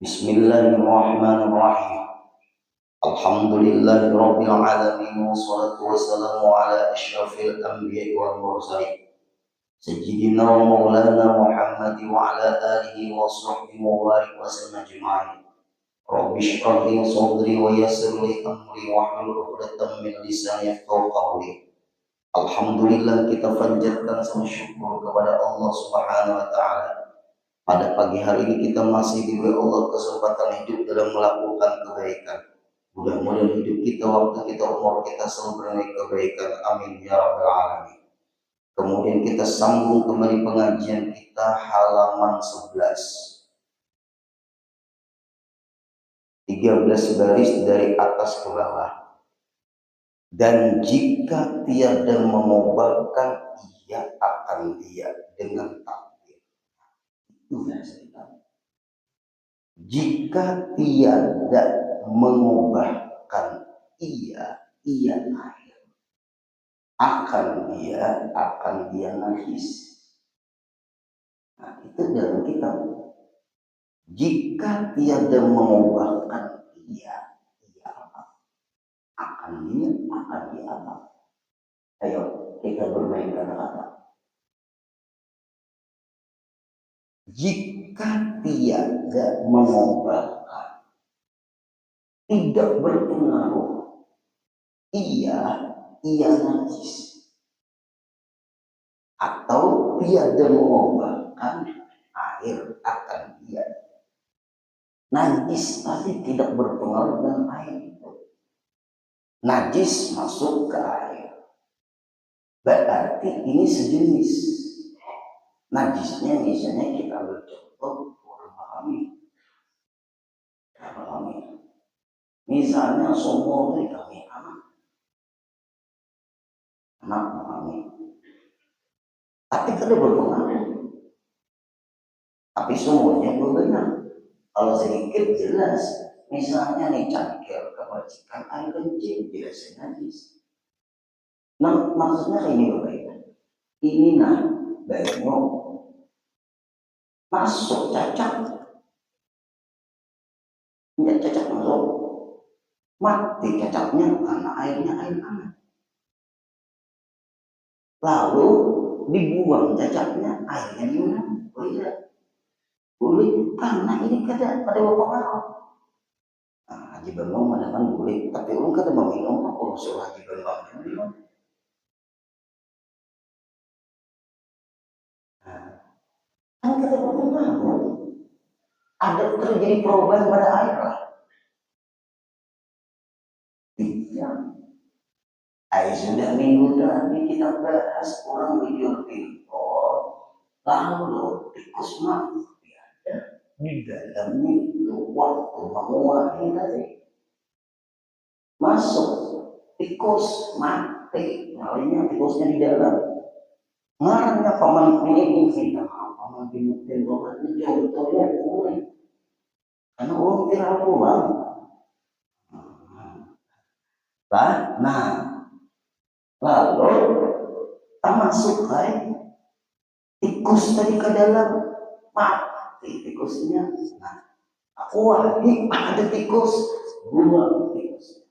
Bismillahirrahmanirrahim. Alhamdulillahirabbil alamin wassalatu wassalamu ala asyrafil anbiya'i wal mursalin sayyidina wa maulana Muhammad wa ala alihi wa sahbihi wa barik wa sallam ajma'in. Rabbi shrah li sadri wa yassir li amri wahlul 'uqdatam min lisani yafqahu qawli. Alhamdulillah, kita panjatkan semua syukur kepada Allah Subhanahu wa taala. Pada pagi hari ini kita masih diberi Allah kesempatan hidup dalam melakukan kebaikan. Mudah-mudahan hidup kita, waktu kita, umur kita selalu bernilai kebaikan. Amin ya rabbal alamin. Kemudian kita sambung kembali pengajian kita halaman 11. 13 baris dari atas ke bawah. Dan jika tiada mengubahkan, ia akan dia dengan takdir. Itu cerita. Jika tiada mengubahkan, ia akhir akan dia najis. Nah, itu dalam kitab. Jika tiada mengubahkan, ia akan dia apa? Ayo kita bermain kata-kata. Jika tiada mengubahkan, tidak berpengaruh, ia najis. Atau tiada mengubahkan, air akan dia najis. Tadi tidak berpengaruh dengan air itu. Najis masuk ke air, berarti ini sejenis. Najisnya misalnya kita bercontoh orang pahami. Misalnya sombong dari kami anak pahami. Tapi kada berpengaruh. Tapi semuanya benar. Kalau sedikit jelas, misalnya nih cangkir kebajikan air kencing jelas najis. Nah, maksudnya ini Bapak Ibu. Ini baiknya masuk cacat. Ya cacat masuk. Mati cacatnya karena airnya air hangat. Lalu dibuang cacatnya, airnya diminum. Boleh karena ini kada berpengaruh. Haji Bambang mengatakan boleh, tapi orang kada mau minum. Kalau suruh Haji Bambang minum. Kan kada berpengaruh. Ada terjadi perubahan pada air lah. Tidak. Air sudah minggu tadi kita bahas orang video pintor. Lalu tikus mati ada di dalamnya itu waktu menguat tadi. Masuk tikus mati, lainnya tikusnya di dalam. Ngarangnya paman ini kita paman binutin obatnya contohnya boleh. Karena orang tidak pulang. Nah, lalu masuk tikus tadi ke dalam, mati tikusnya. Nah, wahid ada tikus, buang tikus.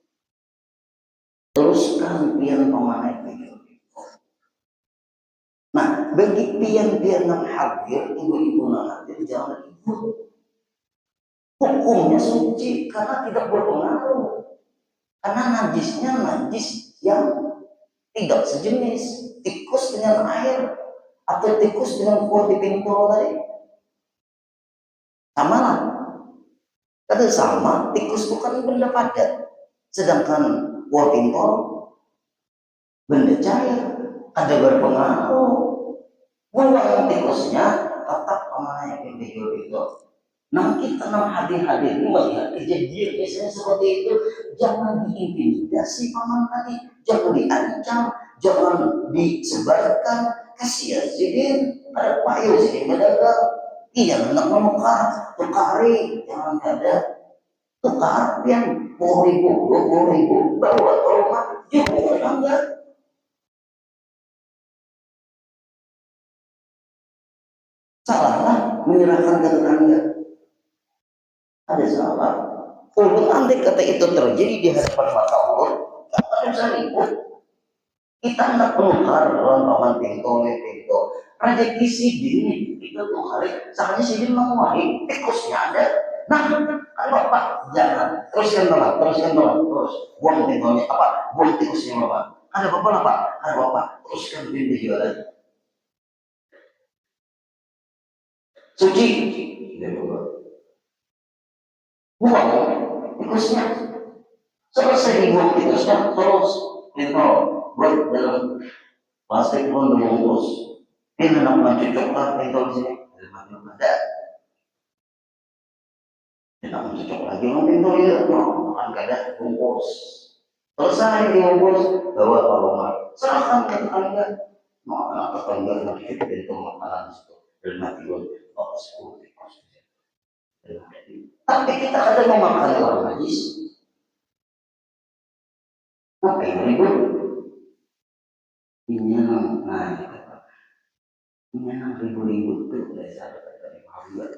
Teruskan pian pemain begitu. Nah, bagi pian-pian yang hadir, ibu-ibu yang hadir jangan ikut. Hukumnya suci karena tidak berpengaruh. Karena najisnya najis yang tidak sejenis. Tikus dengan air atau tikus dengan kuah di pintu tadi sama lah. Kada sama, tikus itu kan benda padat, sedangkan kuah pintu benda cair, kada berpengaruh. Buang tikusnya tetap amanah yang video itu. Nah, kita hadir melihat kejadian misalnya seperti itu, jangan diintimidasi paman tadi, jangan diancam, jangan disebarkan. Kasihan sidin, ada payu sidin berdagang. Iya, hendak memukar, tukari, jangan ada tukar yang 10.000, 20.000, bawa ke rumah, juga tangga. Salahlah menyerahkan ke tetangga. Ada salah. Kalau andai kata itu terjadi di hadapan mata Allah, tak usah ribut. Kita hendak menukar dalam paman pintu pintu. Rezeki sidin itu tuh hari soalnya sidin mau main tikusnya ada. Nah, kalau Pak jangan teruskan bapak, terus buang pintunya apa? Buang tikusnya bapak. Ada bapak apa? Ada bapak. Teruskan pintu jualan. Suci, buang tikusnya. Selesai dibuang tikusnya terus pintu buat dalam plastik pun dibungkus. Ini namanya cocoklah pintu di sini. Ada. Kita mencocok lagi pintu ya, makan kada bungkus. Selesai dibungkus, bawa ke rumah. Serahkan ke tetangga. Mau anak tetangga nanti kita pintu makanan itu dan mati pun oh sepuluh. Tapi kita kadang memakan orang najis. Apa yang ribut? Ini yang ribu-ribu itu dari sahabat dari Muhammad.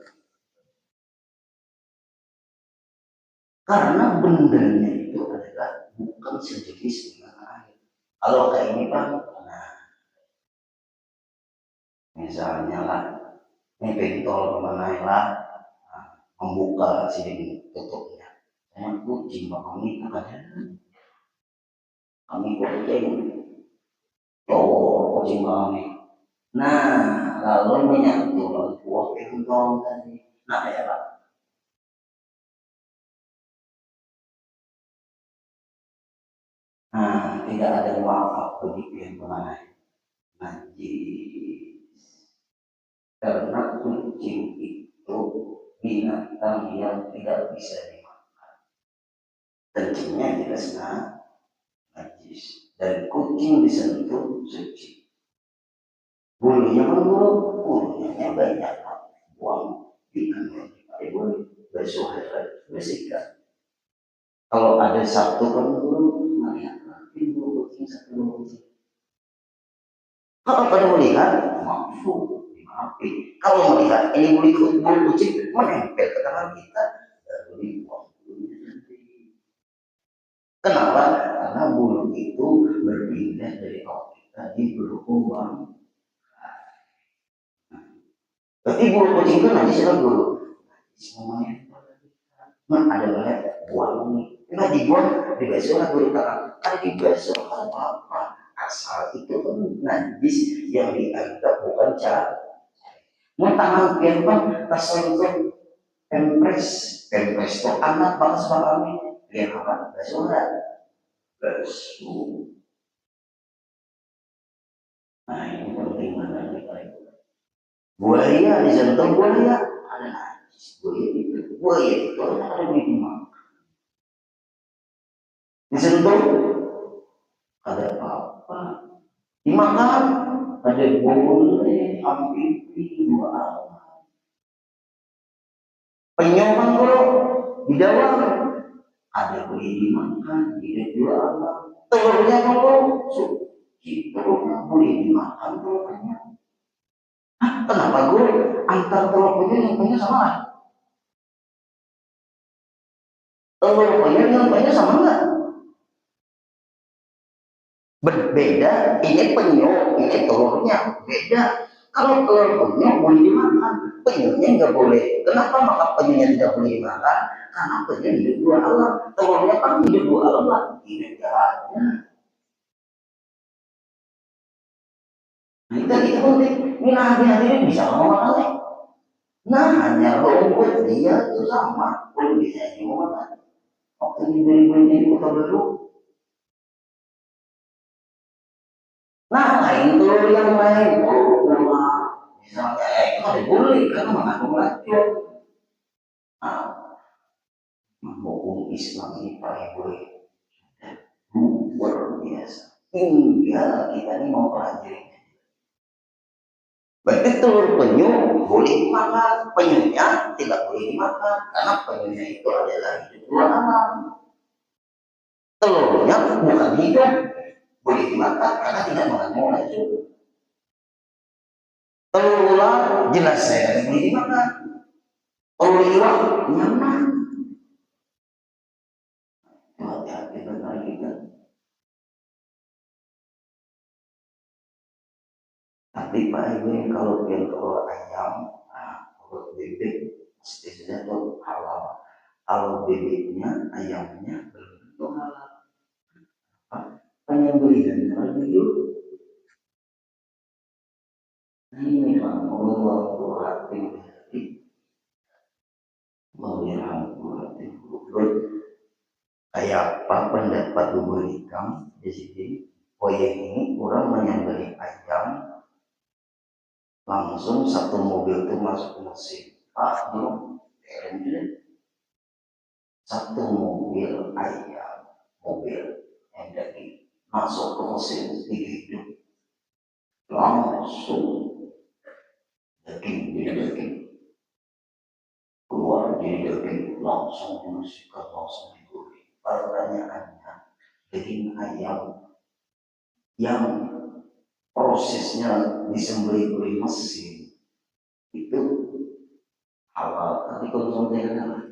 Karena bendanya itu adalah bukan sejenis dengan air. Kalau kayak ini Pak, nah misalnya lah, ini pentol kemana lah, nah, membuka sini tutupnya. Saya kucing Pak kami katanya, kami kucing, cowok kucing kami. Nah, lalu menyatu buah pentol tadi. Nah ya Pak. Nah, tidak ada wakaf begitu yang kemana. Najis. Karena kucing itu binatang yang tidak bisa dimakan. Kencingnya jelas najis. Dan kucing disentuh suci. Bulunya kan bulunya banyak. Buang ikannya. Boleh besok hari bersihkan. Kalau ada satu kan bulu, bulu kucing satu. Kalau pada melihat, mampu dimaafkan. Kalau melihat ini bulu kucing menempel ke tangan kita, lalu dibuang bulunya nanti. Kenapa? Karena bulu itu berpindah dari otak kita di bulu kubang. Berarti bulu kucing itu nanti sudah bulu. Semuanya ada banyak buang ini. Enggak dibuang, dibasuh lah bulu tangan. Ada dibasuh apa-apa. Asal itu kan najis yang dianggap bukan cara. Mau tangan kempan tersentuh pempres itu anak bangsa kami dia apa? Basuh enggak? Basuh. Nah ini penting mana kita itu. Buaya disentuh buaya ada najis. Buaya itu ada di mana? Disentuh ada apa-apa. Dimakan ada boleh ambil dua penyoman kalau di dalam ada boleh dimakan tidak dua alam telurnya kalau telurnya boleh dimakan telurnya. Kenapa gue antar telur penyu yang penyu sama nggak? Telur penyu yang penyu sama nggak? Berbeda, ini penyu, ini telurnya beda. Kalau telur penyu boleh dimakan, penyunya nggak boleh. Kenapa maka penyunya tidak boleh dimakan? Karena penyu hidup dua alam, telurnya kan hidup dua alam lah, tidak ada. Nah itu penting. Ini hati-hati ini bisa ngomong apa? Nah hanya rumput dia itu sama, boleh bisa ngomong. Waktu di 2000 ini kota baru. Nah, lain telur yang lain, misalnya, itu ada boleh karena mengandung racun. Nah, hukum Islam ini paling boleh luar biasa. Hingga kita ini mau pelajari. Berarti telur penyu boleh dimakan, penyunya tidak boleh dimakan karena penyunya itu adalah hidup luar alam. Telurnya bukan hidup, boleh dimakan karena tidak mengandung racun. Telur ular jelas saya boleh dimakan. Kalau liwat nyaman. Hati-hati benar kita. Tapi Pak Ibu kalau ayam, kalau bebek, setidaknya itu halal. Kalau bebeknya, ayamnya belum tentu halal. Penyembelihan lagi yuk. Ini memang Allah hati hati kayak apa pendapat bubur hitam di sini. Proyek ini orang menyembelih ayam langsung satu mobil itu masuk mesin. Belum satu mobil ayam, mobil yang daging masuk ke mesin dihidup langsung daging jadi daging keluar jadi daging langsung dimasukkan langsung digoreng. Pertanyaannya, daging ayam yang prosesnya disembelih oleh mesin itu halal tapi konsumsi halal.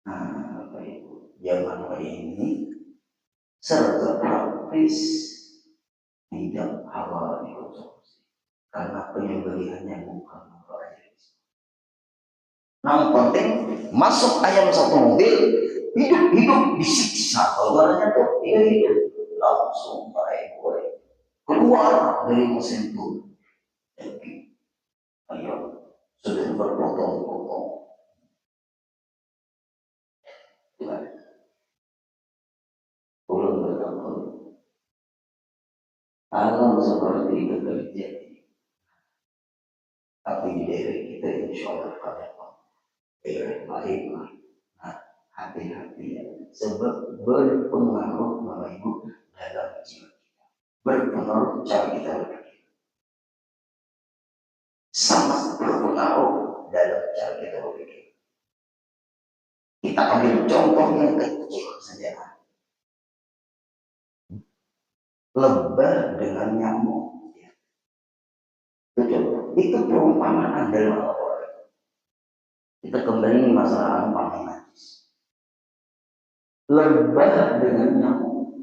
Nah, Bapak Ibu, zaman hari ini serba praktis tidak halal dikonsumsi karena penyembelihannya bukan ayam. Yang penting masuk ayam satu mobil hidup disiksa kalau barangnya tuh hidup langsung baik keluar dari mesin itu ayam sudah berpotong-potong. Belum bertambah. Alam seperti itu terjadi. Tapi di daerah kita insya Allah pada daerah lain. Nah, hati-hati ya. Sebab berpengaruh Bapak Ibu dalam jiwa kita. Berpengaruh cara kita berpikir. Sangat berpengaruh dalam cara kita berpikir. Kita ambil contoh yang kecil saja. Lebah dengan nyamuk. Itu perumpamaan dari orang. Kita kembali masalah paling najis. Lebah dengan nyamuk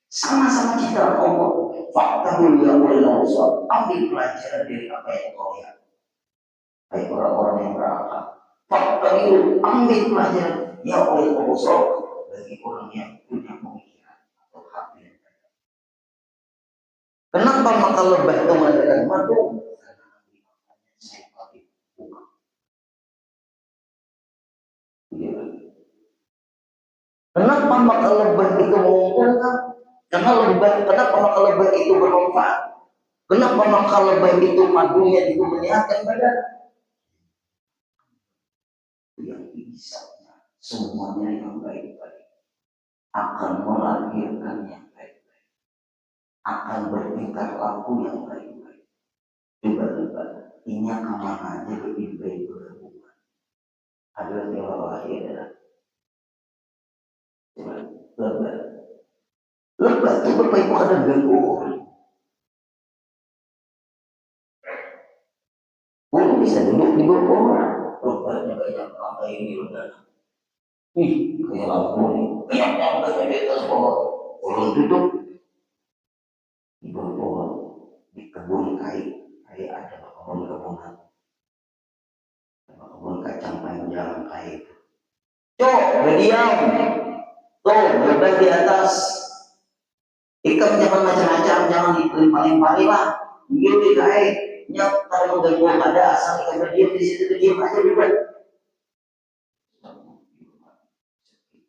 sama-sama citra Allah. Fakta yang oleh Allah. Ambil pelajaran dari apa yang kau lihat. Hai orang-orang yang berakal. Fakta itu ambil pelajaran yang oleh Allah bagi orang yang punya pemikiran atau hati. Kenapa maka lebah itu mengatakan madu? Kenapa maka lebah itu mengumpulkan? Kenapa maka lebah itu bermanfaat? Kenapa maka lebah itu madunya itu menyehatkan badan? Yang bisa semuanya yang baik-baik akan melahirkan yang baik-baik, akan bertingkah laku yang baik-baik. Coba ini kemana aja lebih baik berhubungan adalah yang lahir adalah lebah itu Bapak Ibu ada gangguan. Orang bisa duduk di bawah pohon. Lebahnya kayak apa ini udah. Kayak lampu nih. Kayak di atas pohon. Orang duduk di bawah pohon di kebun kayak ada kebun-kebunan. Kebun kacang panjang kayak itu. Berdiam. Tuh, lebah di atas. Ikan jangan macam-macam, jangan dipelempari lah. Gitu kayak nyok kalau mengganggu ada asal ikan berdiam di situ diam aja juga.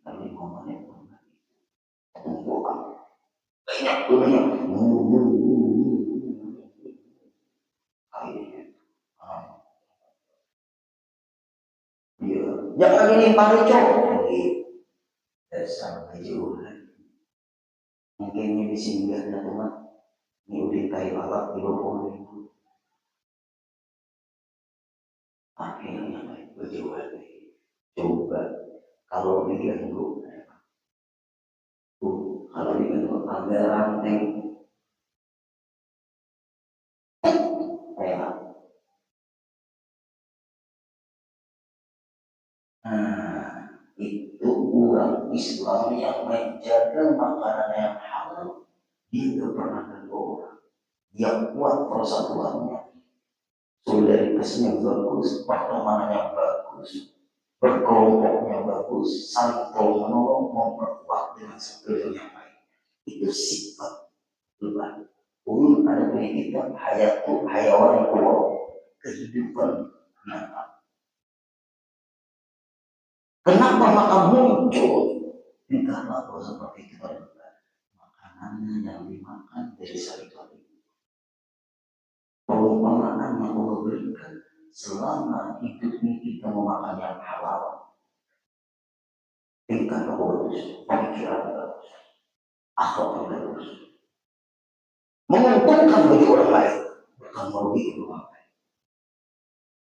Tapi momennya banyak banyak. Jangan dilimpari cok. Sampai jauh. Mungkin ini disinggah dan teman. Ini udah kayu alat di bawah itu. Akhirnya berjauhan. Coba kalau diganggu, kalau diganggu ada ranting, Nah, itu orang Islam yang menjaga makanan yang halal. Dia tidak pernah ganggu. Dia kuat persatuannya, solidaritasnya bagus, pertemanannya bagus, berkelompoknya bagus, saling tolong menolong, memperkuat dengan sekeliling yang lain. Itu sifat Tuhan. Ulun ada bagi kita hayatu hayawan itu kehidupan nyata. Kenapa maka muncul tingkah laku seperti itu? Makanannya yang dimakan dari sekali-kali. Perumpamaan yang Allah berikan selama hidup ini kita memakan yang halal. Tingkah bagus, pemikiran bagus, akhlak bagus. Menguntungkan bagi orang lain, bukan merugikan orang lain.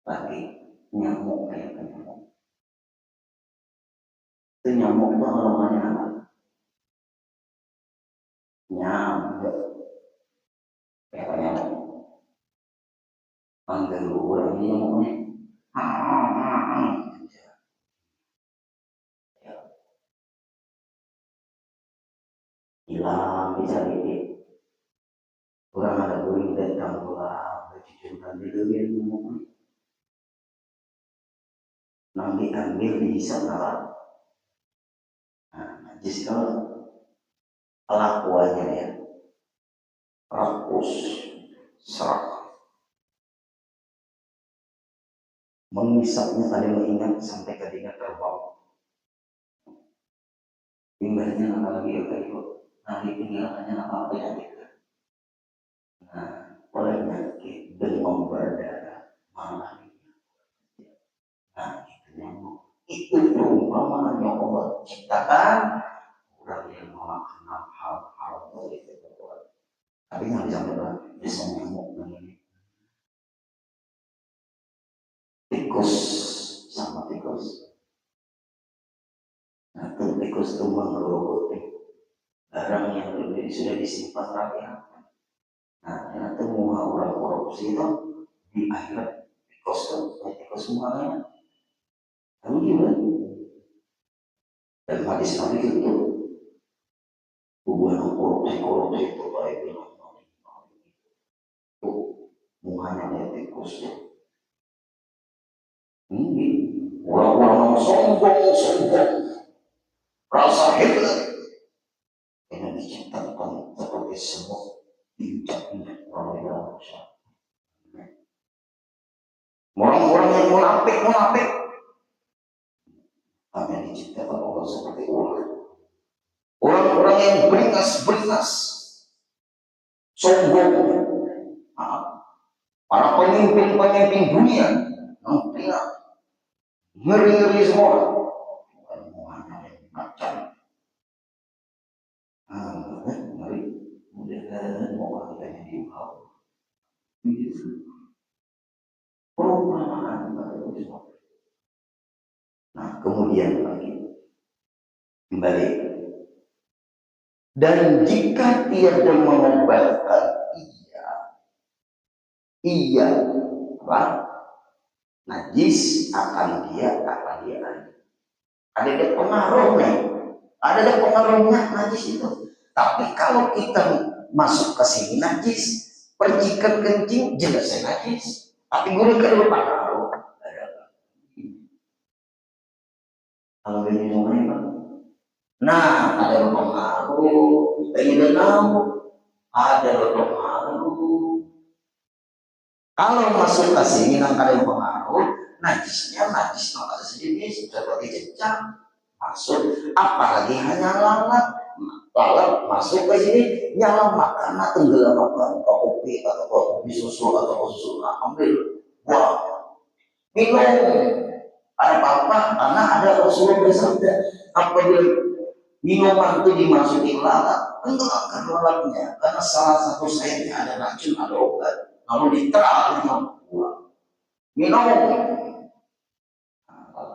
Tapi nyamuk kayak nyamuk. Itu nyamuk itu namanya apa? Nyamuk. Kayak nyamuk. Panggil orang ini nyamuknya. Hilang dicari. Orang ada guring dan tanggulah, bercucuran di dunia nyamuk. Nanti ambil dihisap nalar. Nah, najis kalau kelakuannya ya, rakus, serak, mengisapnya tadi mengingat sampai ketika terbang. Tinggalnya lagi itu, nanti tinggalnya apa yang itu. Nah, penyakit demam berdarah, malah. Nah, itu nyamuk. Itu perumpamaan yang Allah ciptakan orang yang melakukan hal-hal dari itu. Tapi yang disampaikan bisa nyamuk ini. Tikus sama tikus. Nah, tikus itu menggerogoti barang yang sudah disimpan rakyat. Nah, ternyata semua orang korupsi itu di akhirat tikus semuanya. Kamu gimana? Dan hadis Nabi itu hubungan korupsi itu baik dengan itu mukanya dari tikus. Ini orang-orang sombong, rasa hebat yang diciptakan seperti semut injak-injak orang-orang orang-orang yang munafik apa yang diciptakan Allah seperti orang-orang yang beringas sombong. Para pemimpin dunia ngeri semua macam ngeri mudah-mudahan mau kita yang diubah perumpamaan. Nah, kemudian lagi kembali, dan jika tiada mengobahkan iya apa najis akan dia ada pengaruhnya, ada pengaruhnya najis itu. Tapi kalau kita masuk ke sini najis, percikan kencing jelas najis, tapi guru kan berpengaruh. Kalau ini semuanya, nah ada pengaruh, tidak tahu ada pengaruh. Kalau masuk ke sini nang ada pengaruh, najisnya najis maka sendiri seperti jejak masuk, apalagi hanya lalat masuk ke sini nyala makanan tenggelam makan kopi atau kopi susu atau susu ambil buang minum ada apa-apa karena ada Rasulullah bersabda apabila minuman itu dimasuki lalat tenggelamkan lalatnya karena salah satu sayapnya ada racun ada obat lalu diterang buang minum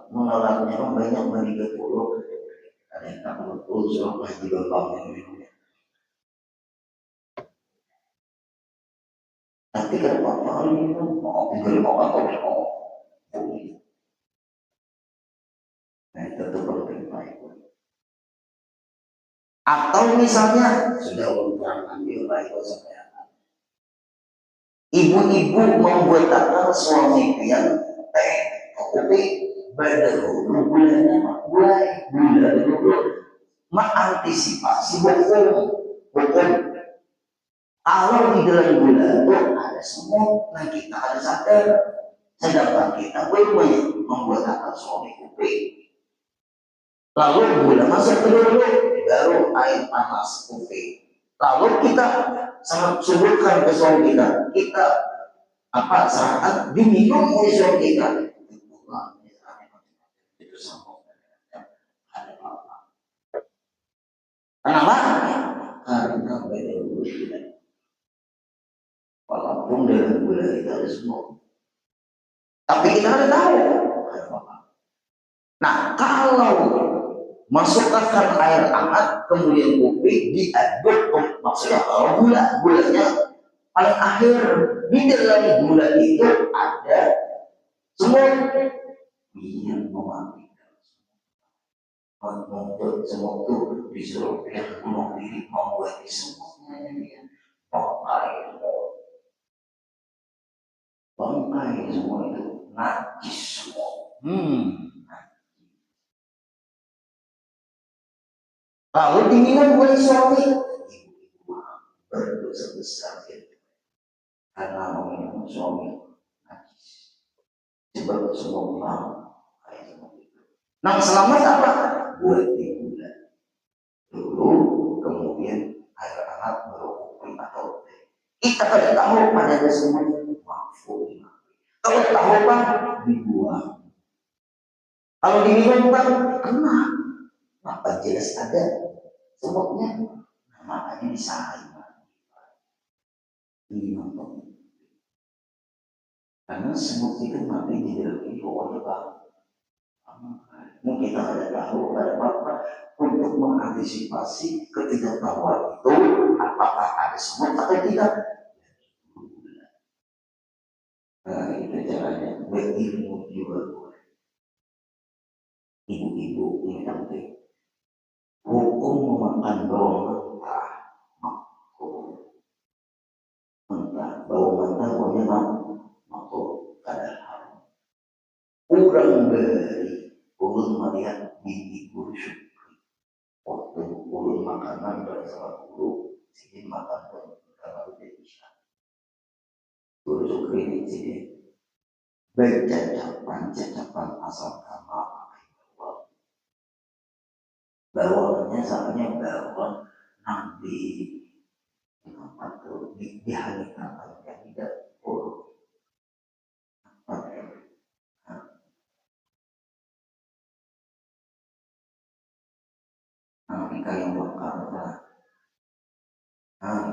lalatnya banyak bagi 30 ada yang tak betul haji bambang minumnya. Tapi kalau apa ini mau tinggal mau atau mau Atau misalnya sudah orang ambil baik saya, ibu-ibu membuat suami yang teh kopi baru gulanya gula mengantisipasi hukum. Kalau di dalam gula itu ada semut, nah kita ada sadar, sedangkan kita membuat suami kopi. Lalu gula masuk ke dulu, baru air panas kopi. Lalu kita sangat suburkan ke suami kita saat diminum oleh suami kita. Itu sama. Kenapa? Karena beda gula. Walaupun dalam gula itu ada semua. Tapi kita ada tahu. Nah, kalau masukkan air hangat kemudian kopi diaduk, maksudnya kalau gulanya paling akhir, di dalam gula itu ada semut yang mematikan semut itu disuruh yang bunuh diri membuat semutnya bangkai semua itu najis semua. Lalu diminum oleh suami, berdosa besar karena meminum suami najis. Sebab semua bilang, nah selamat apa? Buat gula dulu, kemudian air hangat baru kopi atau teh. Kita tidak tahu pada semuanya makfum. Kalau tahu kan dibuang. Kalau diminum kan kena. Apa jelas ada sebabnya? Nah, makanya disaring. Diminum. Karena semut itu mati di dalam itu oleh Bapak. Mungkin kita ada tahu pada Bapak untuk mengantisipasi ketidaktahuan itu apakah ada semut atau tidak. Nah, itu caranya berilmu juga. Ibu-ibu ini penting. Hukum memakan bawang mentah, bawang mentah pokoknya makruh padahal kurang dari ulun melihat bibi guru syukri waktu ulun makanan bersama guru sini makan pun kalau tidak bisa guru syukri di sini cacapan asal kama bawangnya soalnya bawang nanti atau dihangatkan yang tidak buruk. Mereka yang bakar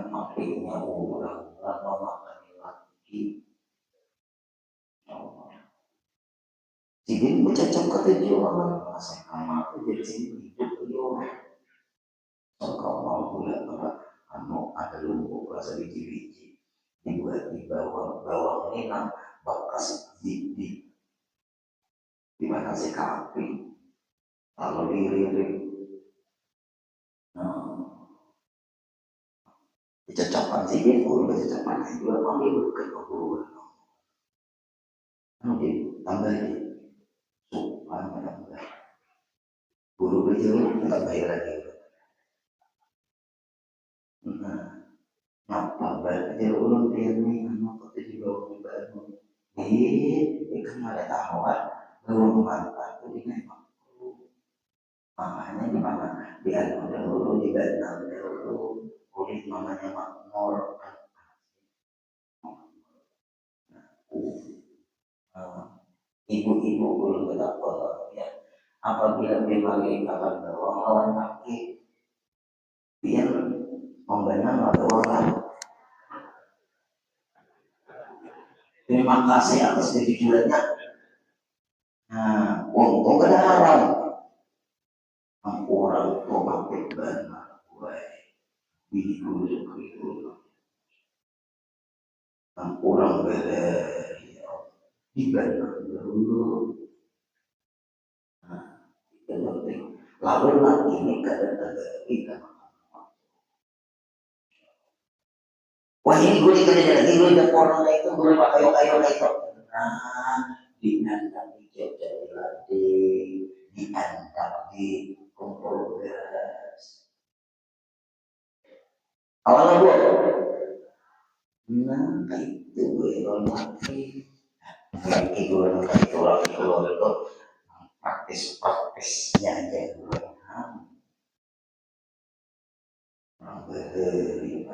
apinya ulang memakan lagi. Jadi bercacap kata jualan masa kamar itu jadi sini hidup jualan. Kalau mau gula ada lumpur rasa biji-biji dibuat di bawang ini bekas di mana sih kapi kalau dilirik dicacapan sih dia guru dicacapan itu memang dia bukan guru nanti tambah lagi supan tambah guru belajar kita bayar lagi apa belajar ulang ini apa tadi bawang baru kan ada tahuan bawang mantap itu memang makanya di mana di anu dahulu di Vietnam dahulu kulit mamanya makmur ibu-ibu belum betapa ya apabila memang kapan bawang lawan kaki biar membenang bawang. Terima kasih atas kejujurannya. Nah, untung kada haram. Orang tua pakai benar, biru itu. Orang beda di benar dulu. Nah, itu penting. Lalu lagi ini kada kita Wah ini gue dikali lagi gue udah corona itu gue pakai kayu itu. Nah, diantar di jauh lagi, diantar di kumpul beras. Awalnya gue, nah itu gue lagi, lagi gue lagi itu praktisnya aja gue. Beri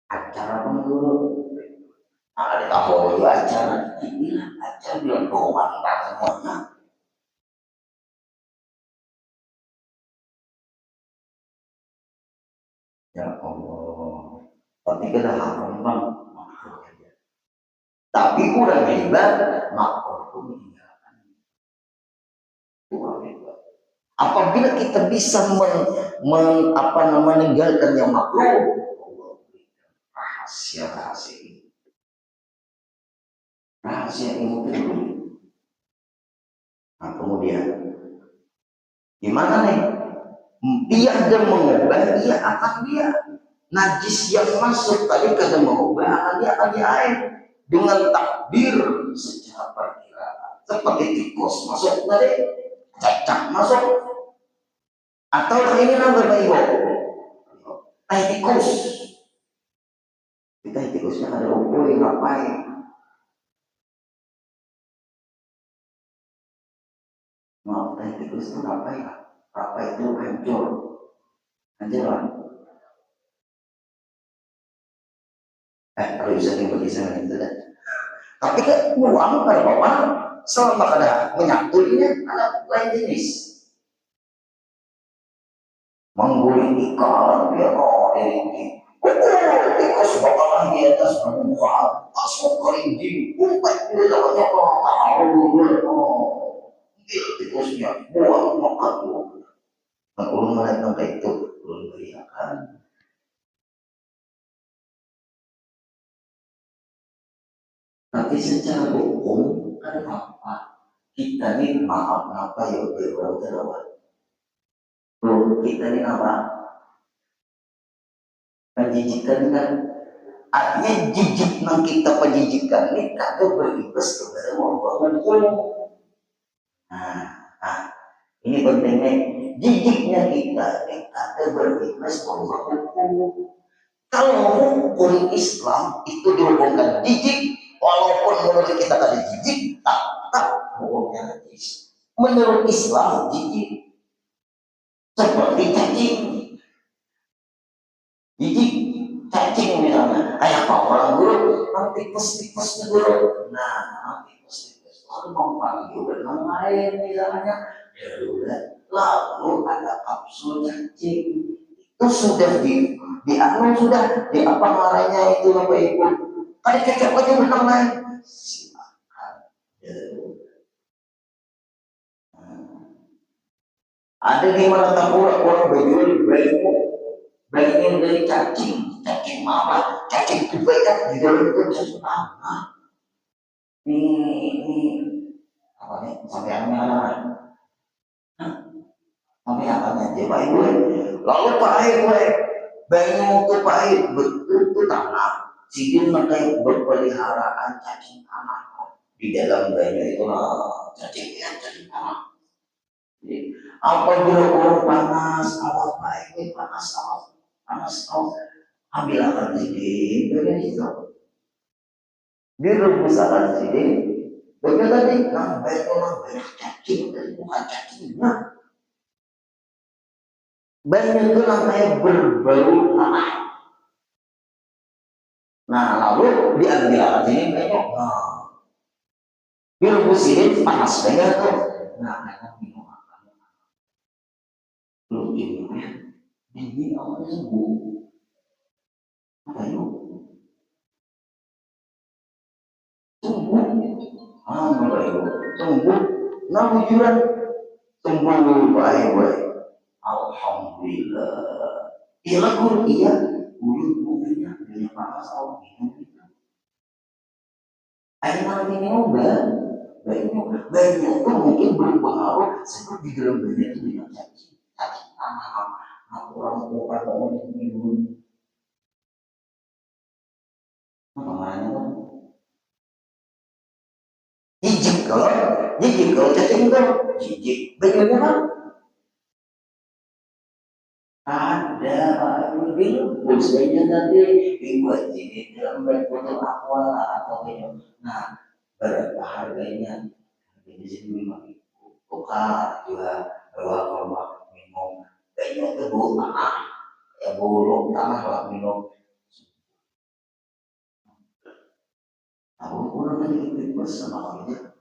acara pun dulu ada tahu acara ini acara belum doang semuanya ya Allah tapi kita haram bang tapi kurang hebat makhluk itu meninggalkan kurang hebat apabila kita bisa meninggalkan yang makhluk rahasia ilmu itu. Nah kemudian gimana nih? Dia ada mengubah, dia akan dia najis yang masuk tadi kata mengubah akan dia air dengan takbir secara perkiraan seperti tikus masuk tadi cacak masuk atau ini namanya ibu tikus kita tikusnya ada ukur yang ngapain mau tikus itu ngapain apa itu hancur lah kalau bisa bagi saya itu dah tapi kan uang kalau bawa selama ada menyangkulnya ada lain jenis mengguling ikan ya ini tikus bakalan di atas permukaan masuk kelinci umpet di dalamnya tikusnya buang makan nah ulun melihat kayak itu ulun beriakan tapi secara hukum ada apa kita ini maaf apa ya orang terawat kita ini apa penjijikan kan artinya jijik yang kita penjijikan ini kagak berimbas kepada membangun ilmu nah ini pentingnya jijiknya kita ini kagak berimbas membangun ilmu kalau hukum Islam itu dihubungkan jijik walaupun menurut kita ada jijik tak hukumnya najis menurut Islam jijik seperti cacing jijik cacing misalnya kayak apa orang guru tikus-tikusnya guru nah tikus-tikus lalu memanggil dengan lain misalnya ya udah lalu ada kapsul cacing itu sudah anu sudah di apa marahnya itu apa ibu tadi kecap aja benang lain silakan ada di mana tak orang bejul bagian dari cacing mama cacing kebaikan di dalam itu cacing apa ini apa nih sampai anak sampai apanya dia baik gue lalu pahit gue bayinya itu pahit betul tanah sidin mereka berpeliharaan cacing tanah di dalam bayinya itu cacing tanah apabila orang panas awas baik panas awas ambil akan sidin bagian itu direbus akan sidin bagian tadi banyak cacing dari bukan cacingnya banyak itu namanya berbau tanah. Nah lalu diambil alat ini banyak. Direbus ini panas banyak tuh. Nah mereka minum apa? Belum minum ya. Ini awalnya sembuh. Apa itu? Sembuh. Apa itu? Sembuh. Nah bujuran sembuh baik. Alhamdulillah. Iya guru iya. Guru-gurunya punya panas awal minum itu. Air malam ini baiknya itu mungkin berpengaruh seperti di dalam bayi itu dengan cacing tanah Aku orang tua mau minum. Apa namanya kan? Jijik kalau cacing kan, jijik. Bagaimana? Ada, belum sebenarnya nanti dibuat ini dalam bentuk awal atau ini. Nah, berapa harganya? Di sini memang tukar juga bawa korban minum. Kayaknya itu ya buruk tanah lah minum. Aku kurang lagi ikut sama dia.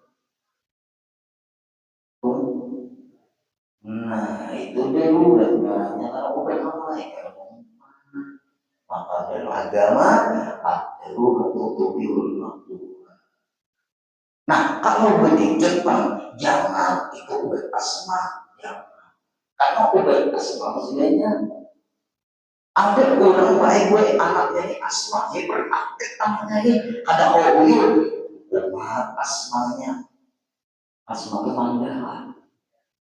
Nah, itu dia udah nyata obat apa ya? Maka dalam agama ada tutupi waktu. Nah, kalau begitu Jepang, jangan itu obat asma. Ya. Karena obat asma sebenarnya ada orang baik anaknya ini asma, dia beraktif anaknya ini ada uyur, lemah asmanya, asma kemanggahan.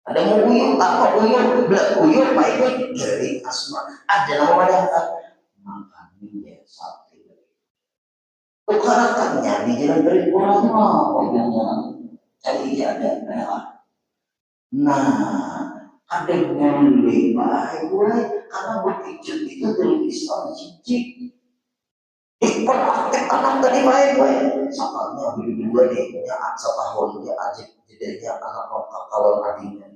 Ada mau uyur, apa uyur, belak uyur baik dari asma. Ada nama yang maka dia satu. Kekaratannya di jalan dari orang wajahnya cari ada merah. Nah, ada boleh baik boleh karena berpijak itu dari Islam cicik. Hiperaktif anak tadi baik. Soalnya berdua nih, ya setahun dia aja jadinya anak kawan adiknya.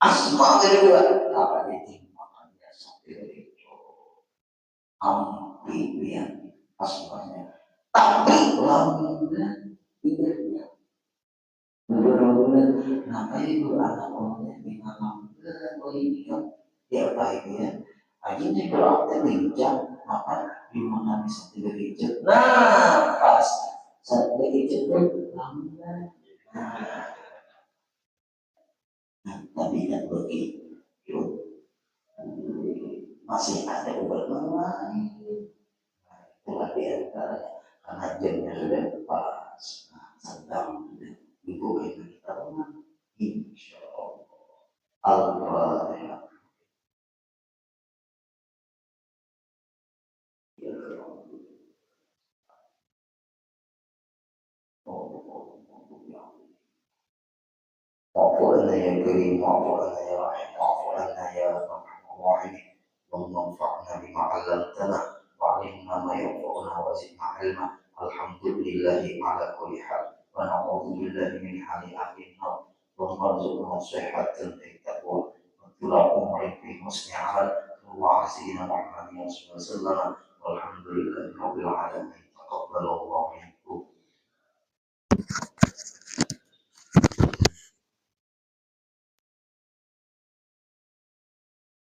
Asma kedua, apa dia makanya sampai itu ambil asmanya. Tapi lamunan tidaknya benar-benar ngapain itu anak orangnya dengan lamunan oh ini kan dia baiknya akhirnya berarti lincah maka dimana bisa tidak lincah nah pas saat lincah itu lamunan nah tapi kan begitu masih ada beberapa lain itulah diantaranya karena jamnya sudah pas sedang ibu itu kita insya Allah Al-Fatihah. واعف عنا يا كريم واعف عنا يا رحيم واعف عنا يا ارحم الراحمين اللهم انفعنا بما علمتنا وعلمنا ما ينفعنا وزدنا علما الحمد لله على كل حال ونعوذ بالله من حال اهل النار اللهم ارزقنا صحة في التقوى وطول عمر في حسن عمل صلى الله على سيدنا محمد صلى الله عليه وسلم والحمد لله رب العالمين تقبل الله منكم